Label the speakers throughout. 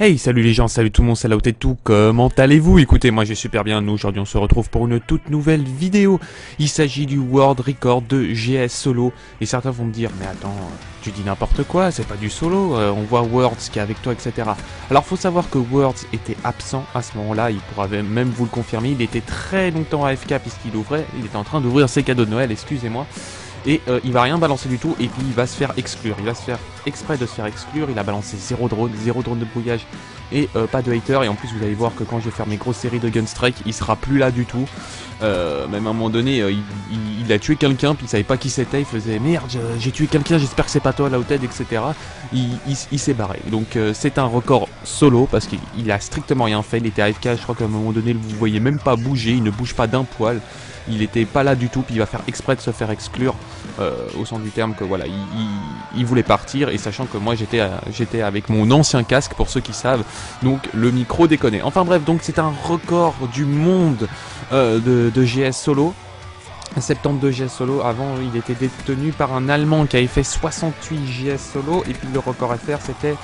Speaker 1: Hey, salut les gens, salut tout le monde, c'est Laout et tout, comment allez-vous? Écoutez, moi j'ai super bien, nous aujourd'hui on se retrouve pour une toute nouvelle vidéo. Il s'agit du World Record de GS Solo, et certains vont me dire, mais attends, tu dis n'importe quoi, c'est pas du solo, on voit Words qui est avec toi, etc. Alors faut savoir que Words était absent à ce moment-là, il pourra même vous le confirmer, il était très longtemps AFK puisqu'il était en train d'ouvrir ses cadeaux de Noël, excusez-moi. Et il va rien balancer du tout, et puis il va se faire exclure, il va se faire exprès de se faire exclure, il a balancé 0 drone de brouillage et pas de hater, et en plus vous allez voir que quand je vais faire mes grosses séries de Gunstrike, il sera plus là du tout. Même à un moment donné, il a tué quelqu'un, puis il savait pas qui c'était, il faisait merde, j'ai tué quelqu'un, j'espère que c'est pas toi Laouted, etc. Il s'est barré, donc c'est un record solo, parce qu'il a strictement rien fait, il était AFK, je crois qu'à un moment donné vous voyez même pas bouger, il ne bouge pas d'un poil. Il était pas là du tout, puis il va faire exprès de se faire exclure, au sens du terme que voilà, il voulait partir, et sachant que moi j'étais avec mon ancien casque, pour ceux qui savent, donc le micro déconnait. Enfin bref, donc c'est un record du monde de GS Solo. 72 GS Solo, avant il était détenu par un Allemand qui avait fait 68 GS Solo, et puis le record FR c'était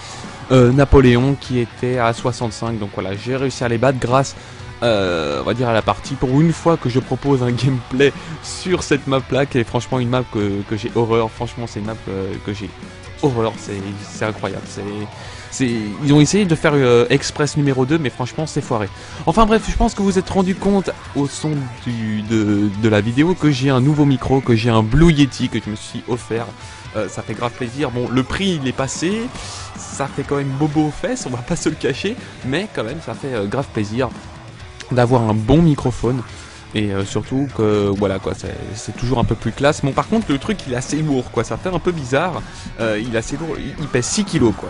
Speaker 1: Napoléon qui était à 65, donc voilà, j'ai réussi à les battre grâce on va dire à la partie, pour une fois que je propose un gameplay sur cette map là, qui est franchement une map que j'ai horreur, franchement c'est une map que j'ai horreur, c'est incroyable, ils ont essayé de faire Express numéro 2, mais franchement c'est foiré. Enfin bref, je pense que vous vous êtes rendu compte au son de la vidéo que j'ai un nouveau micro, que j'ai un Blue Yeti que je me suis offert. Ça fait grave plaisir. Bon, le prix il est passé, ça fait quand même bobo aux fesses, on va pas se le cacher, mais quand même ça fait grave plaisir d'avoir un bon microphone, et surtout que voilà quoi, c'est toujours un peu plus classe. Bon, par contre le truc il est assez lourd quoi, ça fait un peu bizarre, il est assez lourd, il pèse 6 kilos quoi,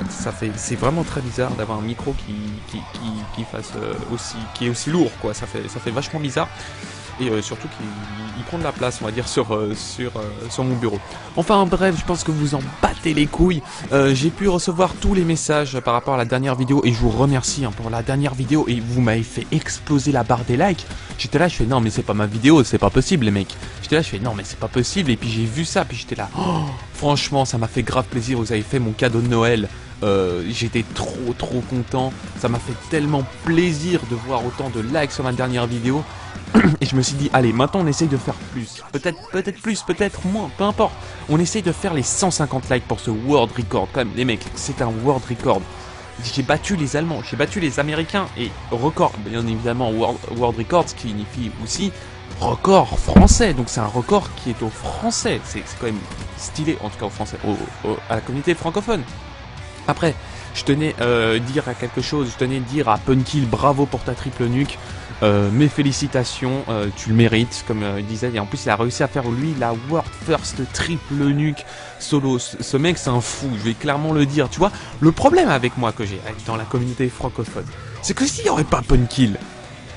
Speaker 1: c'est vraiment très bizarre d'avoir un micro qui fasse qui est aussi lourd quoi, ça fait vachement bizarre. Et surtout qu'il prend de la place, on va dire, sur mon bureau. Enfin bref, je pense que vous en battez les couilles. J'ai pu recevoir tous les messages par rapport à la dernière vidéo, et je vous remercie pour la dernière vidéo, et vous m'avez fait exploser la barre des likes. J'étais là, je fais non mais c'est pas ma vidéo, c'est pas possible les mecs. J'étais là, je fais non mais c'est pas possible, et puis j'ai vu ça, puis j'étais là, oh, franchement ça m'a fait grave plaisir, vous avez fait mon cadeau de Noël. J'étais trop content, ça m'a fait tellement plaisir de voir autant de likes sur ma dernière vidéo. Et je me suis dit, allez, maintenant on essaye de faire plus. Peut-être plus, peut-être moins, peu importe. On essaye de faire les 150 likes pour ce World Record. Quand même, les mecs, c'est un World Record. J'ai battu les Allemands, j'ai battu les Américains, et record, bien évidemment, World Record, ce qui signifie aussi record français. Donc c'est un record qui est au français. C'est quand même stylé, en tout cas au français, à la communauté francophone. Après, je tenais dire à quelque chose, je tenais dire à Punkill, bravo pour ta triple nuque. Mes félicitations, tu le mérites, comme il disait, et en plus il a réussi à faire lui la World First triple nuke solo. Ce mec c'est un fou, je vais clairement le dire, tu vois. Le problème avec moi que j'ai dans la communauté francophone, c'est que s'il n'y aurait pas Punkill,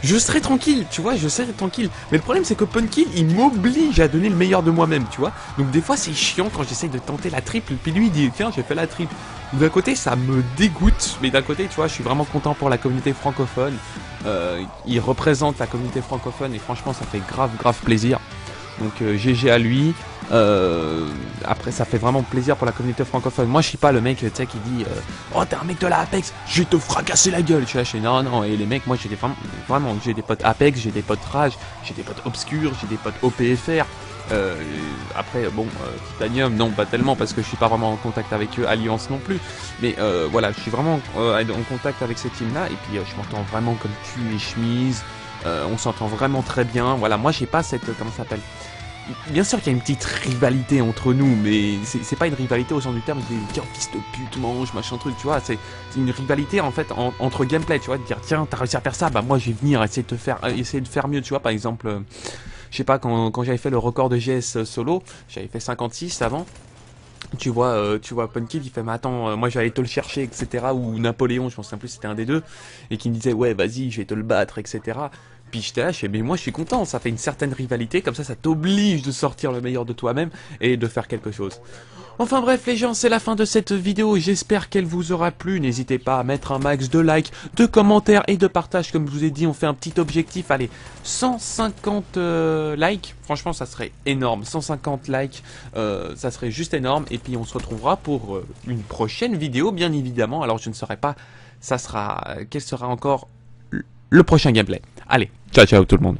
Speaker 1: je serais tranquille, tu vois, je serais tranquille. Mais le problème c'est que Punkill il m'oblige à donner le meilleur de moi-même, tu vois. Donc des fois c'est chiant quand j'essaye de tenter la triple, puis lui il dit tiens j'ai fait la triple. D'un côté ça me dégoûte, mais d'un côté tu vois je suis vraiment content pour la communauté francophone. Il représente la communauté francophone, et franchement ça fait grave plaisir. Donc GG à lui. Après ça fait vraiment plaisir pour la communauté francophone. Moi je suis pas le mec tu sais qui dit oh t'es un mec de la Apex, je vais te fracasser la gueule. Je suis là, non, et les mecs, moi j'ai vraiment j'ai des potes Apex, j'ai des potes Rage, j'ai des potes Obscur, j'ai des potes OPFR. Après bon Titanium non pas tellement parce que je suis pas vraiment en contact avec eux, Alliance non plus, mais voilà je suis vraiment en contact avec ces teams là, et puis je m'entends vraiment comme cul et chemise, on s'entend vraiment très bien. Voilà, moi j'ai pas cette comment ça s'appelle. Bien sûr qu'il y a une petite rivalité entre nous, mais c'est pas une rivalité au sens du terme de dire fils de pute mange machin truc, tu vois, c'est une rivalité en fait entre gameplay, tu vois, de dire tiens t'as réussi à faire ça, bah moi je vais venir essayer de faire mieux, tu vois. Par exemple je sais pas, quand j'avais fait le record de GS solo, j'avais fait 56 avant. Tu vois Punkill il fait mais attends, moi j'allais te le chercher, etc. Ou Napoléon, je pense qu'en plus c'était un des deux, et qui me disait ouais vas-y je vais te le battre, etc. Puis j'étais là, je fais mais moi je suis content, ça fait une certaine rivalité, comme ça t'oblige de sortir le meilleur de toi-même et de faire quelque chose. Enfin bref les gens, c'est la fin de cette vidéo, j'espère qu'elle vous aura plu. N'hésitez pas à mettre un max de likes, de commentaires et de partages. Comme je vous ai dit, on fait un petit objectif, allez, 150 likes, franchement ça serait énorme, 150 likes, ça serait juste énorme. Et puis on se retrouvera pour une prochaine vidéo bien évidemment. Alors je ne saurais pas quel sera encore le prochain gameplay. Allez, ciao ciao tout le monde.